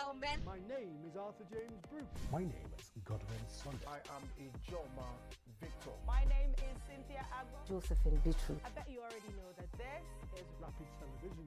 gentlemen. My name is Arthur James Brooks. My name is Godwin Sunday. I am Ijoma Victor. My name is Cynthia Agbo. Josephine Bichu. I bet you already know that this is Rapid Television.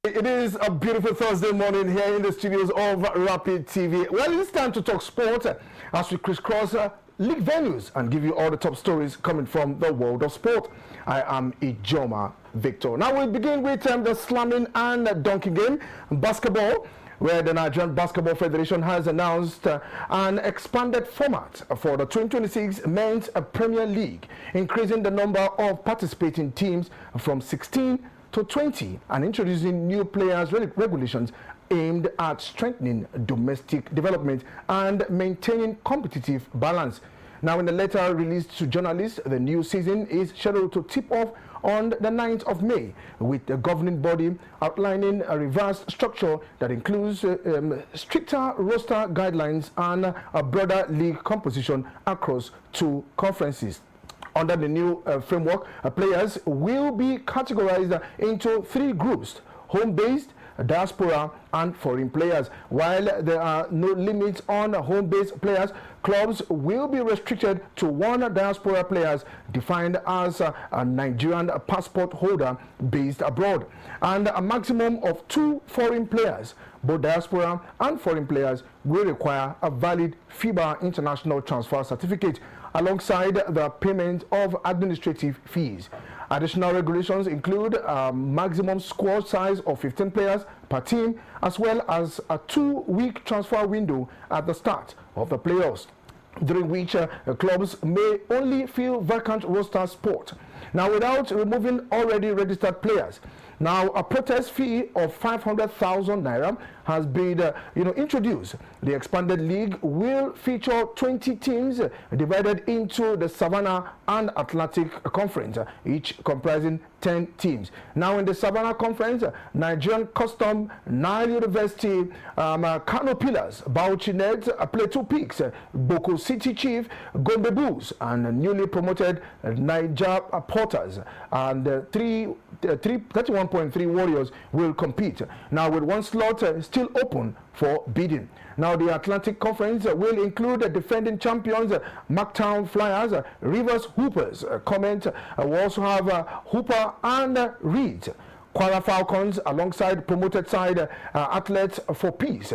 It is a beautiful Thursday morning here in the studios of Rapid TV. Well, it's time to talk sport as we crisscross league venues and give you all the top stories coming from the world of sport. I am Ijoma Victor. Now we begin with the slamming and dunking game, basketball, where the Nigerian Basketball Federation has announced an expanded format for the 2026 Men's Premier League, increasing the number of participating teams from 16 to 20 and introducing new players regulations aimed at strengthening domestic development and maintaining competitive balance. Now, in the letter released to journalists, the new season is scheduled to tip off on the 9th of May, with the governing body outlining a revised structure that includes stricter roster guidelines and a broader league composition across two conferences. Under the new framework, players will be categorized into three groups: home-based, diaspora, and foreign players. While there are no limits on home-based players, clubs will be restricted to one diaspora players defined as a Nigerian passport holder based abroad, and a maximum of 2 foreign players. Both diaspora and foreign players will require a valid FIBA international transfer certificate alongside the payment of administrative fees. Additional regulations include a maximum squad size of 15 players per team, as well as a 2-week transfer window at the start of the playoffs, during which clubs may only fill vacant roster spot. Now, without removing already registered players. Now, a protest fee of 500,000 naira has been introduced. The expanded league will feature 20 teams divided into the Savannah and Atlantic Conference, each comprising 10 teams. Now, in the Savannah Conference, Nigerian Custom, Nile University, Kano Pillars, Bauchi Neds, Plateau Peaks, Boko City Chief, Gombe Bulls, and newly promoted Niger Porters and 31.3 Warriors will compete. Now, with one slot still open for bidding. Now, the Atlantic Conference will include defending champions Marktown Flyers, Rivers Hoopers, Comment. We also have Hooper and Reed, Kwara Falcons, alongside promoted side Athletes for Peace,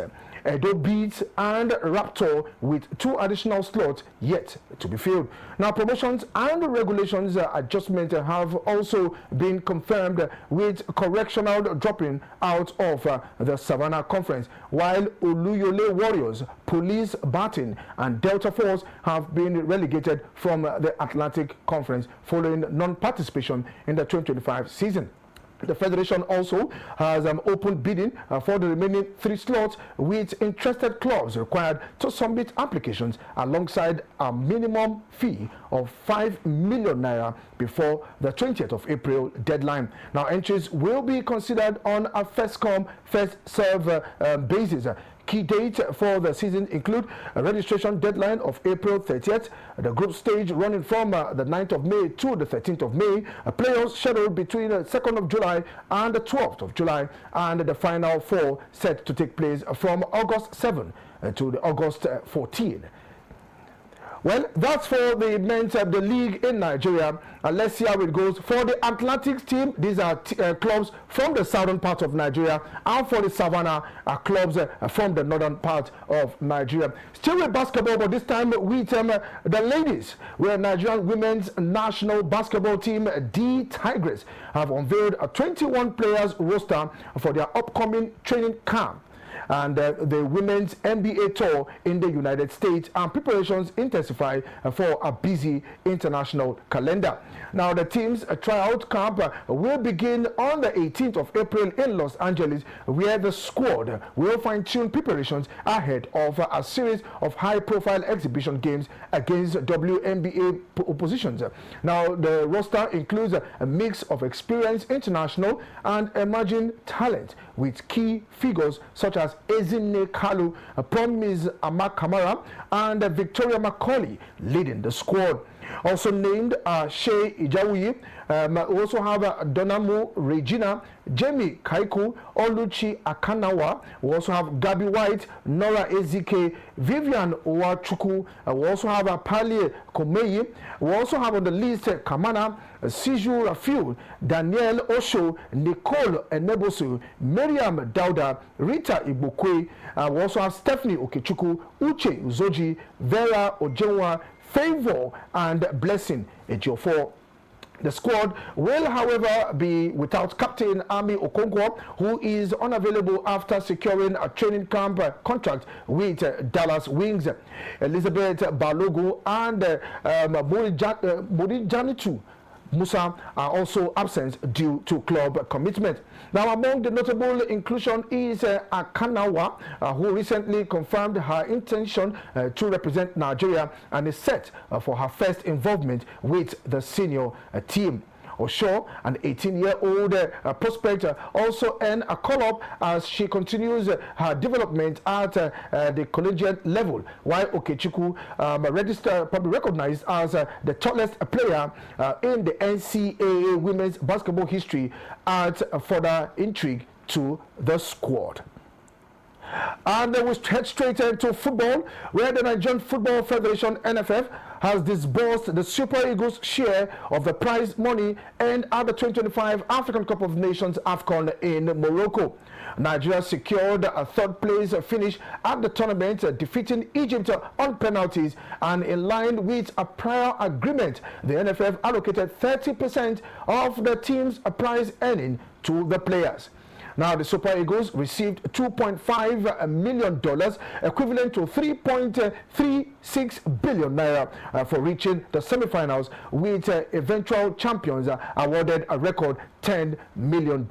Edo Beats, and Raptor, with 2 additional slots yet to be filled. Now, promotions and regulations adjustments have also been confirmed, with correctional dropping out of the Savannah Conference, while Oluyole Warriors, Police Batin, and Delta Force have been relegated from the Atlantic Conference following non-participation in the 2025 season. The Federation also has open bidding for the remaining 3 slots, with interested clubs required to submit applications alongside a minimum fee of 5 million naira before the 20th of April deadline. Now, entries will be considered on a first-come, first-serve basis. Key dates for the season include a registration deadline of April 30th, the group stage running from the 9th of May to the 13th of May, playoffs scheduled between the 2nd of July and the 12th of July, and the final 4 set to take place from August 7 to the August 14. Well, that's for the men's the league in Nigeria. Let's see how it goes. For the Atlantic team, these are clubs from the southern part of Nigeria, and for the Savannah clubs from the northern part of Nigeria. Still with basketball, but this time with the ladies, where Nigerian women's national basketball team, the Tigers, have unveiled a 21 players roster for their upcoming training camp. and the Women's NBA Tour in the United States, and preparations intensify for a busy international calendar. Now, the team's tryout camp will begin on the 18th of April in Los Angeles, where the squad will fine-tune preparations ahead of a series of high-profile exhibition games against WNBA oppositions. Now, the roster includes a mix of experienced international and emerging talent, with key figures such as Ezinne Kalu, Promise Amakamara, and Victoria McCauley leading the squad. Also named Shea Ijawuyi. We also have Donamu Regina, Jamie Kaiku, Oluchi Akanawa. We also have Gabby White, Nora Ezike, Vivian Owachuku. We also have Pali Komeyi. We also have on the list Kamana, Siju Rafiu, Danielle Osho, Nicole Enebosu, Miriam Dauda, Rita Ibukwe. We also have Stephanie Okechukwu, Uche Uzoji, Vera Ojenwa, Favor, and Blessing Ejiofor. The squad will, however, be without Captain Ami Okonkwo, who is unavailable after securing a training camp contract with Dallas Wings. Elizabeth Balogu and Murijanitu Musa are also absent due to club commitment. Now, among the notable inclusion is Akanawa, who recently confirmed her intention to represent Nigeria and is set for her first involvement with the senior team. Osho, an 18-year-old prospect, also earned a call-up as she continues her development at the collegiate level, while Okechukwu probably recognized as the tallest player in the NCAA women's basketball history, adds further intrigue to the squad. And we head straight into football, where the Nigerian Football Federation, NFF, has disbursed the Super Eagles' share of the prize money earned at the 2025 African Cup of Nations AFCON in Morocco. Nigeria secured a third-place finish at the tournament, defeating Egypt on penalties, and in line with a prior agreement, the NFF allocated 30% of the team's prize earning to the players. Now, the Super Eagles received $2.5 million, equivalent to 3.36 billion naira, for reaching the semi-finals, with eventual champions awarded a record $10 million.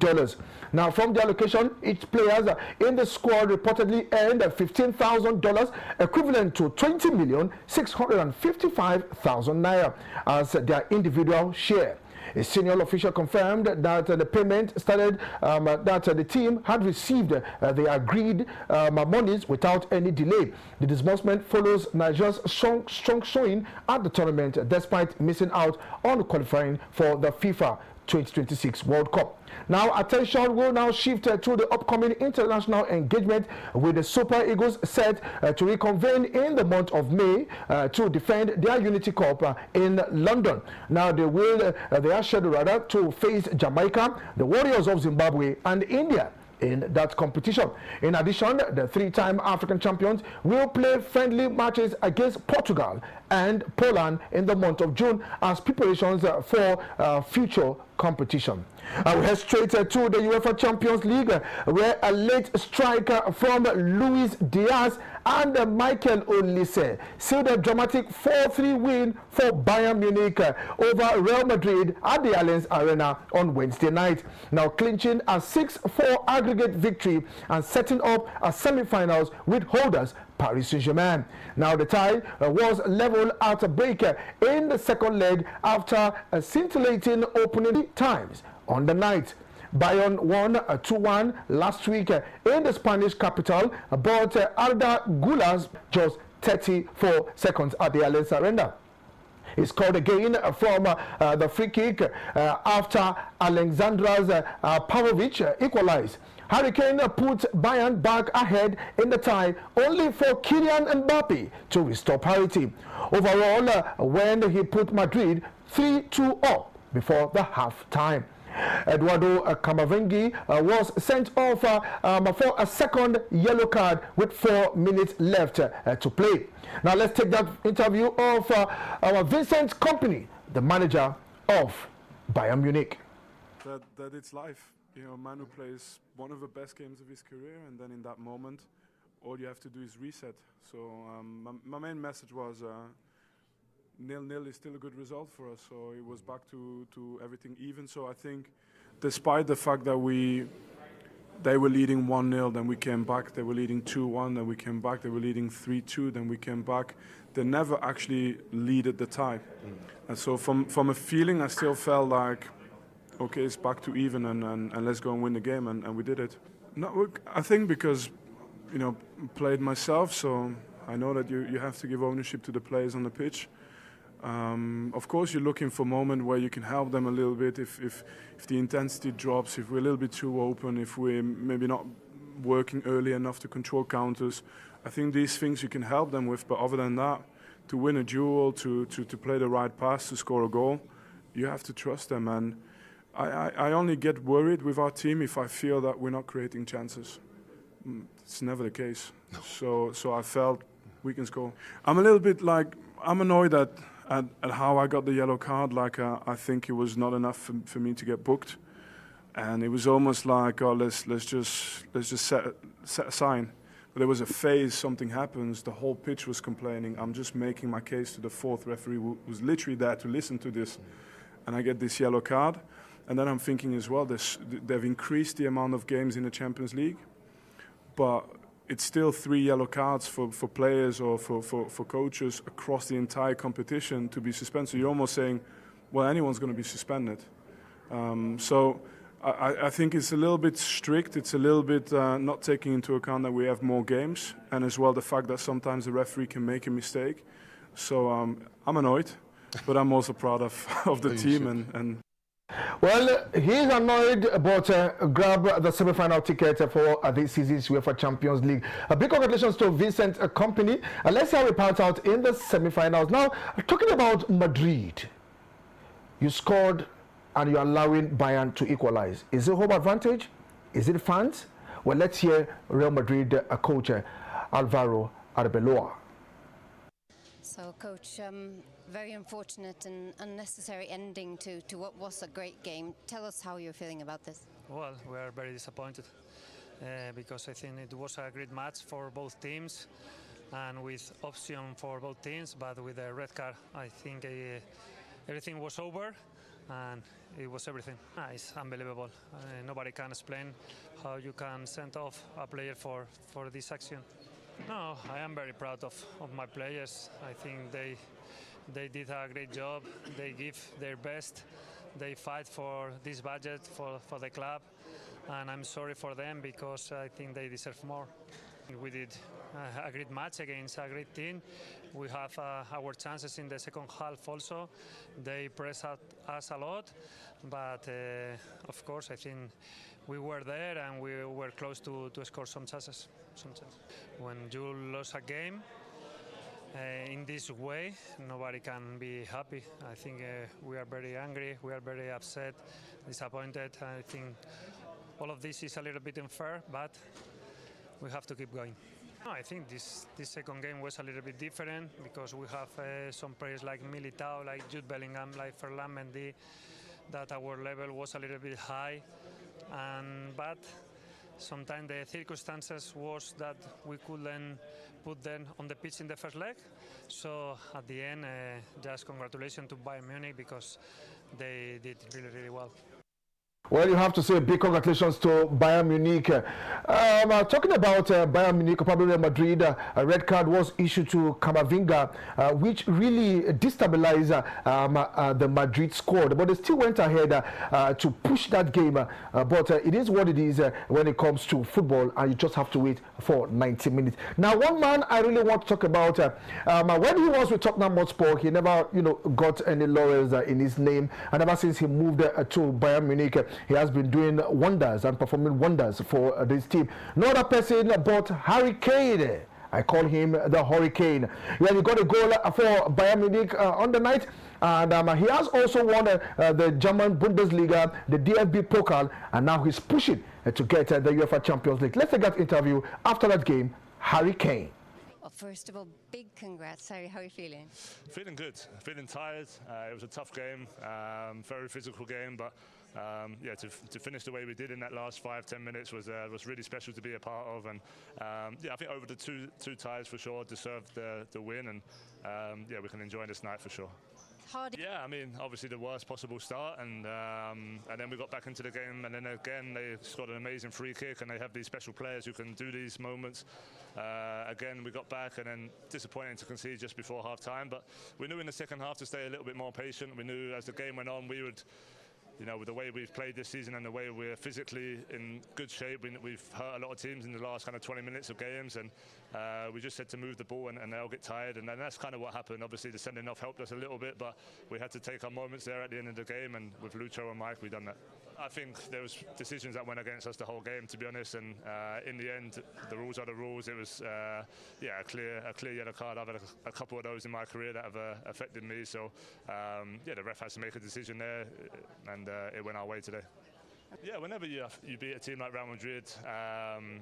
Now, from the allocation, each player in the squad reportedly earned $15,000, equivalent to 20,655,000 naira, as their individual share. A senior official confirmed that the payment started, that the team had received the agreed monies without any delay. The disbursement follows Nigeria's strong showing at the tournament, despite missing out on qualifying for the FIFA 2026 World Cup. Now, attention will now shift to the upcoming international engagement, with the Super Eagles set to reconvene in the month of May to defend their Unity Cup in London. Now, they are scheduled to face Jamaica, the Warriors of Zimbabwe, and India in that competition. In addition, the three-time African champions will play friendly matches against Portugal and Poland in the month of June as preparations for future competition. We head straight to the UEFA Champions League, where a late striker from Luis Diaz and Michael Olise sealed a dramatic 4-3 win for Bayern Munich over Real Madrid at the Allianz Arena on Wednesday night, now clinching a 6-4 aggregate victory and setting up a semi-finals with holders Paris Saint-Germain. Now, the tie was level at a break in the second leg after a scintillating opening times on the night. Bayern won 2-1 last week in the Spanish capital, but Arda Güler's just 34 seconds at the Allianz Arena. He scored again from the free kick after Alexandra's Pavlovic equalized. Harry Kane put Bayern back ahead in the tie, only for Kylian Mbappe to restore parity. Overall, when he put Madrid 3-2 up before the half-time. Eduardo Camavinga was sent off for a second yellow card with 4 minutes left to play. Now, let's take that interview of our Vincent Kompany, the manager of Bayern Munich. That it's life. Manu plays one of the best games of his career, and then in that moment, all you have to do is reset. So my main message was 0-0 is still a good result for us. So it was back to everything even. So I think, despite the fact that they were leading 1-0, then we came back. They were leading 2-1, then we came back. They were leading 3-2, then we came back. They never actually leaded the tie. And so from a feeling, I still felt like, okay, it's back to even, and let's go and win the game, and we did it. No, I think because, played myself, so I know that you have to give ownership to the players on the pitch. Of course, you're looking for a moment where you can help them a little bit if the intensity drops, if we're a little bit too open, if we're maybe not working early enough to control counters. I think these things you can help them with, but other than that, to win a duel, to play the right pass, to score a goal, you have to trust them. And I only get worried with our team if I feel that we're not creating chances. It's never the case. No. So I felt we can score. I'm a little bit I'm annoyed at how I got the yellow card. I think it was not enough for me to get booked, and it was almost like, oh, let's just set a sign. But there was a phase, something happens, the whole pitch was complaining. I'm just making my case to the fourth referee who was literally there to listen to this, and I get this yellow card. And then I'm thinking as well, they've increased the amount of games in the Champions League, but it's still 3 yellow cards for players or for coaches across the entire competition to be suspended. So you're almost saying, well, anyone's going to be suspended. So I think it's a little bit strict. It's a little bit not taking into account that we have more games, and as well the fact that sometimes the referee can make a mistake. So I'm annoyed, but I'm also proud of the team and Well, he's annoyed, but grab the semi-final ticket for this season's UEFA Champions League. A big congratulations to Vincent Kompany. Let's see how we pans out in the semi-finals. Now, talking about Madrid, you scored and you're allowing Bayern to equalize. Is it home advantage? Is it fans? Well, let's hear Real Madrid coach Alvaro Arbeloa. So, Coach, very unfortunate and unnecessary ending to what was a great game. Tell us how you're feeling about this. Well, we are very disappointed because I think it was a great match for both teams and with option for both teams, but with a red card, I think everything was over and it was everything. It's unbelievable. Nobody can explain how you can send off a player for this action. No, I am very proud of my players. I think they did a great job. They give their best. They fight for this budget, for the club. And I'm sorry for them because I think they deserve more. We did a great match against a great team. We have our chances in the second half also. They press us a lot, but of course I think we were there and we were close to score some chances. When you lose a game in this way, nobody can be happy. I think we are very angry, we are very upset, disappointed. I think all of this is a little bit unfair, but we have to keep going. No, I think this second game was a little bit different because we have some players like Militao, like Jude Bellingham, like Ferland Mendy, that our level was a little bit high, but sometimes the circumstances was that we couldn't put them on the pitch in the first leg. So at the end, just congratulations to Bayern Munich because they did really, really well. Well, you have to say big congratulations to Bayern Munich. Talking about Bayern Munich, probably Real Madrid, a red card was issued to Camavinga, which really destabilized the Madrid squad. But they still went ahead to push that game. But it is what it is when it comes to football, and you just have to wait for 90 minutes. Now, one man I really want to talk about, when he was with Tottenham Hotspur, he never, got any laurels in his name, and ever since he moved to Bayern Munich, he has been doing wonders and performing wonders for this team. No other person but Harry Kane. I call him the Hurricane. Yeah, he got a goal for Bayern Munich on the night. And he has also won the German Bundesliga, the DFB Pokal, and now he's pushing to get the UEFA Champions League. Let's take that interview after that game. Harry Kane. Well, first of all, big congrats. Harry, how are you feeling? Feeling good. Feeling tired. It was a tough game, very physical game, but yeah, to finish the way we did in that last 5-10 minutes was really special to be a part of. And yeah, I think over the two ties for sure deserved the win, and yeah, we can enjoy this night for sure. Yeah, I mean, obviously the worst possible start, and then we got back into the game, and then again they scored an amazing free kick, and they have these special players who can do these moments. Again, we got back, and then disappointing to concede just before half-time, but we knew in the second half to stay a little bit more patient. We knew as the game went on we would, you know, with the way we've played this season and the way we're physically in good shape, we've hurt a lot of teams in the last kind of 20 minutes of games, and we just had to move the ball, and they'll get tired, and then that's kind of what happened. Obviously the sending off helped us a little bit, but we had to take our moments there at the end of the game, and with Lucho and Mike, we done that. I think there was decisions that went against us the whole game, to be honest, and in the end, the rules are the rules. It was, yeah, a clear yellow card. I've had a couple of those in my career that have affected me, so yeah, the ref has to make a decision there, and it went our way today. Yeah, whenever you beat a team like Real Madrid,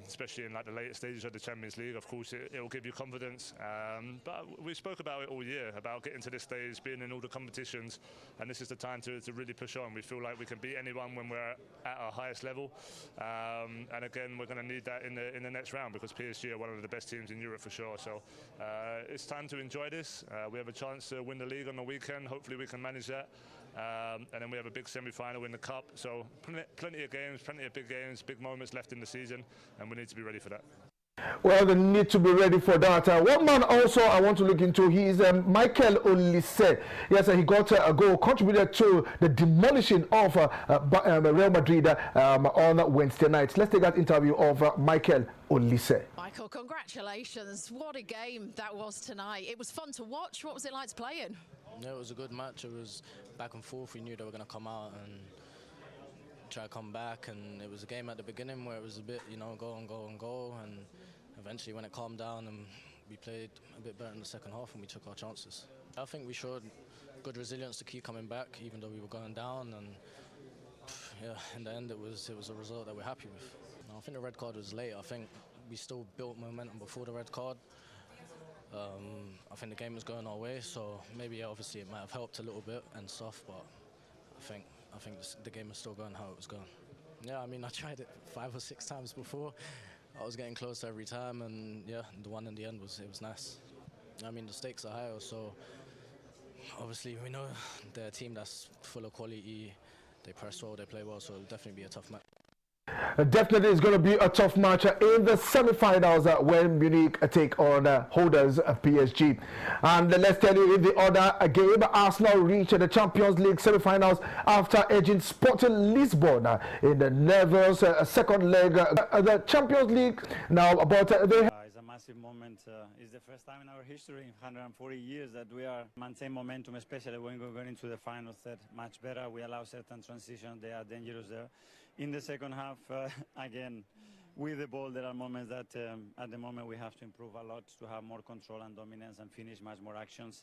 especially in like the later stages of the Champions League, of course it will give you confidence. But we spoke about it all year, about getting to this stage, being in all the competitions, and this is the time to really push on. We feel like we can beat anyone when we're at our highest level, and again we're going to need that in the next round, because PSG are one of the best teams in Europe for sure. So it's time to enjoy this. We have a chance to win the league on the weekend. Hopefully we can manage that. And then we have a big semi-final in the Cup, so plenty of games, plenty of big games, big moments left in the season, and we need to be ready for that. Well, they need to be ready for that. One man also I want to look into, he is Michael Olise. Yes, he got a goal, contributed to the demolishing of Real Madrid on Wednesday night. Let's take that interview of Michael Olise. Michael, congratulations. What a game that was tonight. It was fun to watch. What was it like to play in? Yeah, it was a good match. It was back and forth. We knew they were going to come out and try to come back, and it was a game at the beginning where it was a bit, you know, go and go and go, and eventually when it calmed down, and we played a bit better in the second half and we took our chances. I think we showed good resilience to keep coming back even though we were going down, and yeah, in the end it was a result that we're happy with. I think the red card was late. I think we still built momentum before the red card. I think the game was going our way, so maybe obviously it might have helped a little bit and stuff, but I think the game is still going how it was going. Yeah, I mean, I tried it 5 or 6 times before. I was getting close every time, and yeah, the one in the end was nice. I mean, the stakes are higher, so obviously we know they're a team that's full of quality. They press well, they play well, so it'll definitely be a tough match. Definitely it's going to be a tough match in the semi-finals when Munich take on holders of PSG. And let's tell you, in the other game, Arsenal reached the Champions League semi-finals after edging Sporting Lisbon in the nervous second leg of the Champions League. Now about the it's a massive moment. It's the first time in our history, in 140 years, that we are maintain momentum, especially when we're going into the final third. Much better. We allow certain transitions. They are dangerous there. In the second half, again, with the ball, there are moments that at the moment we have to improve a lot to have more control and dominance and finish much more actions.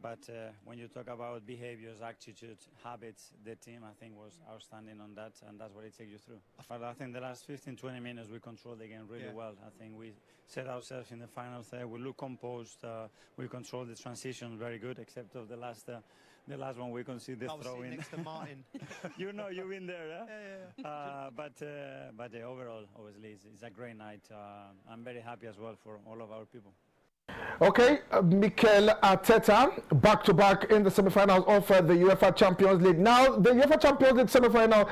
But when you talk about behaviors, attitudes, habits, the team, I think, was outstanding on that, and that's what it takes you through. But I think the last 15-20 minutes we controlled the game really well. I think we set ourselves in the final third. We look composed. We controlled the transition very good, except of the last one we conceded the throw in. Next to Martin. You know, you've been there, yeah? But overall, obviously, it's a great night. I'm very happy as well for all of our people. Okay, Mikel Arteta, back-to-back in the semi-finals of the UEFA Champions League. Now, the UEFA Champions League semi-final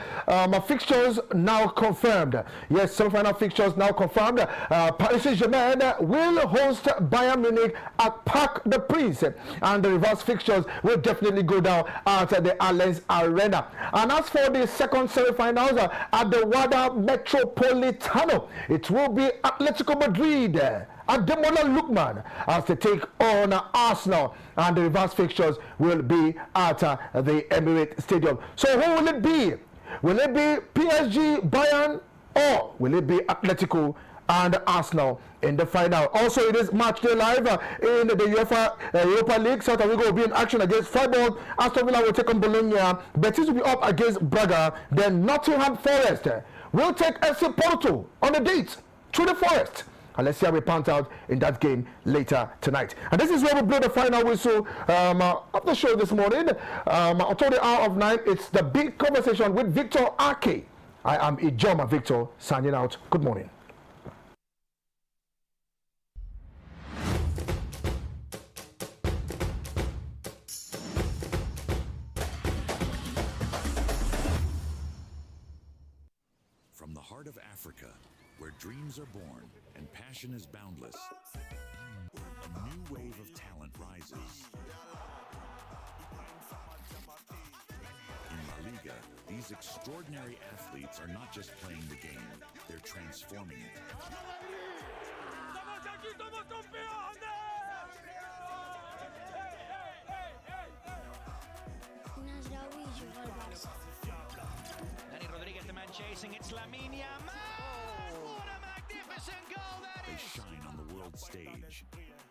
fixtures now confirmed. Yes, semi-final fixtures now confirmed. Paris Saint-Germain will host Bayern Munich at Parc des Princes, and the reverse fixtures will definitely go down at the Allianz Arena. And as for the second semi-finals at the Wanda Metropolitano, it will be Atletico Madrid and Demola Lookman as they take on Arsenal, and the reverse fixtures will be at the Emirates Stadium. So who will it be? Will it be PSG, Bayern, or will it be Atletico and Arsenal in the final? Also, it is match day live in the UEFA Europa League. South Africa will be in action against Freiburg. Aston Villa will take on Bologna. Betis will be up against Braga. Then Nottingham Forest will take FC Porto on a date through the forest. And let's see how we pant out in that game later tonight. And this is where we blow the final whistle of the show this morning. Until the hour of 9, it's the big conversation with Victor Ake. I am Ijoma Victor, signing out. Good morning. From the heart of Africa, where dreams are born and passion is boundless, a new wave of talent rises. In La Liga, these extraordinary athletes are not just playing the game, they're transforming it. Chasing, it's Lamine Yamal. What a magnificent goal that is! They shine on the world stage.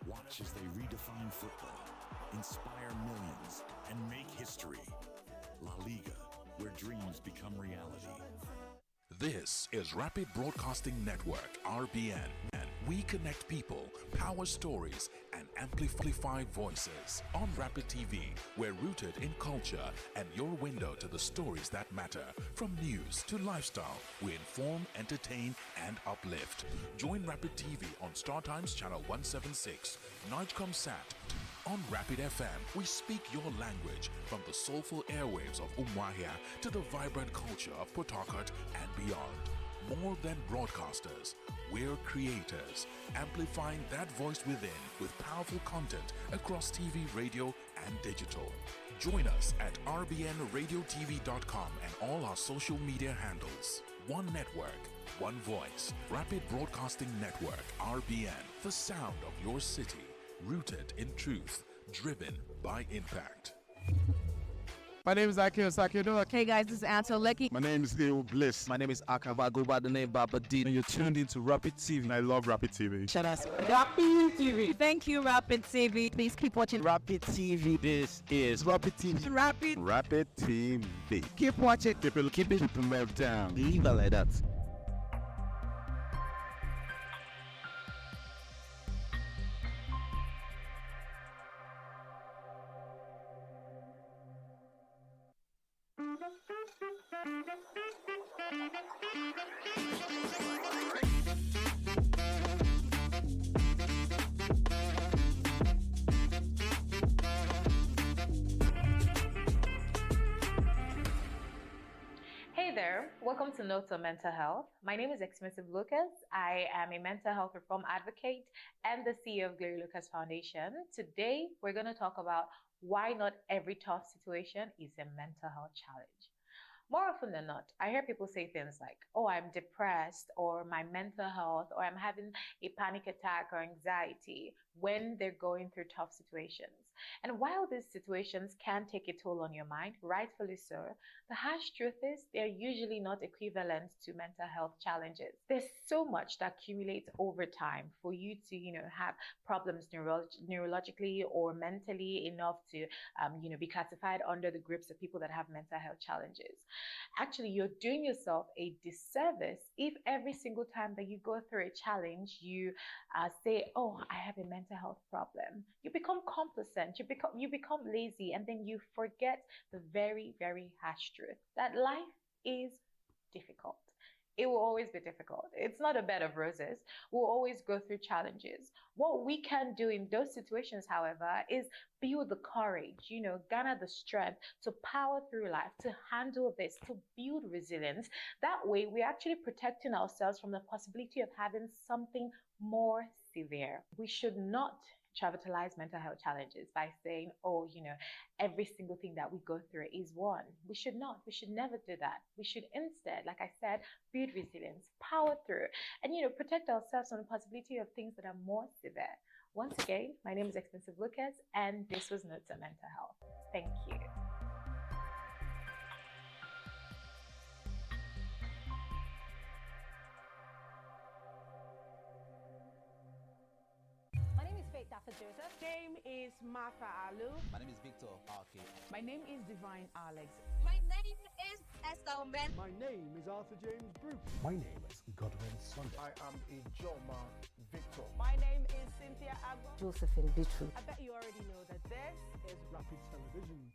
Watch as they redefine football, inspire millions, and make history. La Liga, where dreams become reality. This is Rapid Broadcasting Network, RBN, and we connect people, power stories, and amplify voices. On Rapid TV, we're rooted in culture and your window to the stories that matter. From news to lifestyle, we inform, entertain, and uplift. Join Rapid TV on StarTimes Channel 176, Nightcom Sat. On Rapid FM, we speak your language, from the soulful airwaves of Umuahia to the vibrant culture of Port Harcourt and beyond. More than broadcasters, we're creators, amplifying that voice within with powerful content across TV, radio, and digital. Join us at rbnradiotv.com and all our social media handles. One network, one voice. Rapid Broadcasting Network, RBN, the sound of your city. Rooted in truth, driven by impact. My name is Akil Sakido. Hey guys, this is Anto Lecky. My name is Leo Bliss. My name is Akava. I go by the name Baba D. And you're tuned into Rapid TV. And I love Rapid TV. Shout out Rapid TV. Thank you, Rapid TV. Please keep watching Rapid TV. This is Rapid TV. Rapid TV. Keep watching. Keep it down. Leave it like that. Hey there, welcome to Notes on Mental Health. My name is Expensive Lucas. I am a mental health reform advocate and the CEO of Gary Lucas Foundation. Today, we're going to talk about why not every tough situation is a mental health challenge. More often than not, I hear people say things like, oh, I'm depressed, or my mental health, or I'm having a panic attack or anxiety when they're going through tough situations. And while these situations can take a toll on your mind, rightfully so, the harsh truth is they're usually not equivalent to mental health challenges. There's so much that accumulates over time for you to, have problems neurologically or mentally enough to, be classified under the groups of people that have mental health challenges. Actually, you're doing yourself a disservice if every single time that you go through a challenge, you say, oh, I have a mental health problem. You become complacent, you become lazy, and then you forget the very, very harsh truth that life is difficult. It will always be difficult. It's not a bed of roses. We'll always go through challenges. What we can do in those situations, however, is build the courage, garner the strength to power through life, to handle this, to build resilience. That way, we're actually protecting ourselves from the possibility of having something more severe. We should not trivialize mental health challenges by saying, oh, every single thing that we go through is one. We should not. We should never do that. We should instead, like I said, build resilience, power through, and, protect ourselves from the possibility of things that are more severe. Once again, my name is Expensive Lucas, and this was Notes on Mental Health. Thank you. Joseph. Name is Martha Alu. My name is Victor Ake. My name is Divine Alex. My name is My name is Arthur James Brooks. My name is Godwin Sunday. I am Ijoma Victor. My name is Cynthia Agbo. Josephine Bitru. I bet you already know that this is Rapid Television.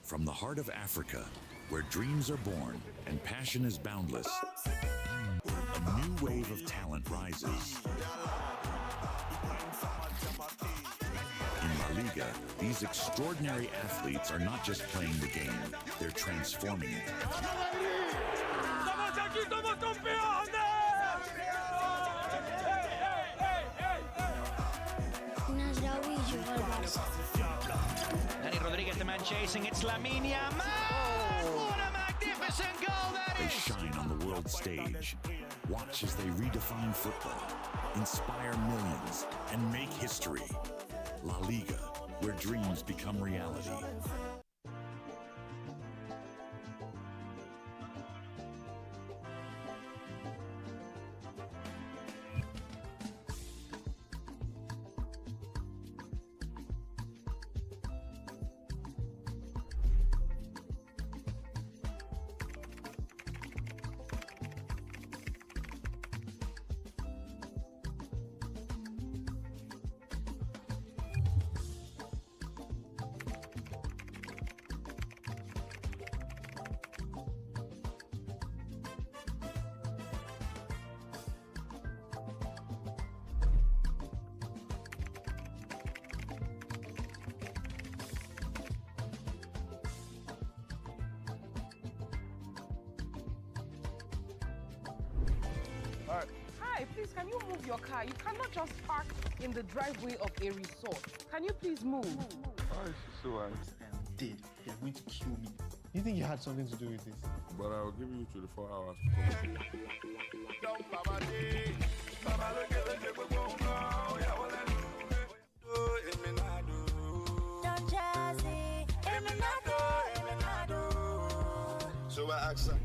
From the heart of Africa, where dreams are born and passion is boundless, a new wave of talent rises. In La Liga, these extraordinary athletes are not just playing the game, they're transforming it. Rodriguez, the man chasing, it's Lamine Yamal! What a magnificent goal that is! They shine on the world stage. Watch as they redefine football, inspire millions, and make history. La Liga, where dreams become reality. Hi, please, can you move your car? You cannot just park in the driveway of a resort. Can you please move? Why is she so angry? I'm dead. You're going to kill me. You think you had something to do with this? But I'll give you 24 hours So I asked her.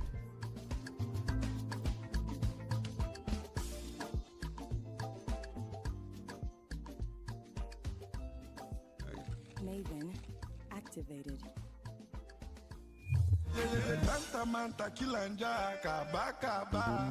Maven activated. Manta manta kilanja kaba kaba.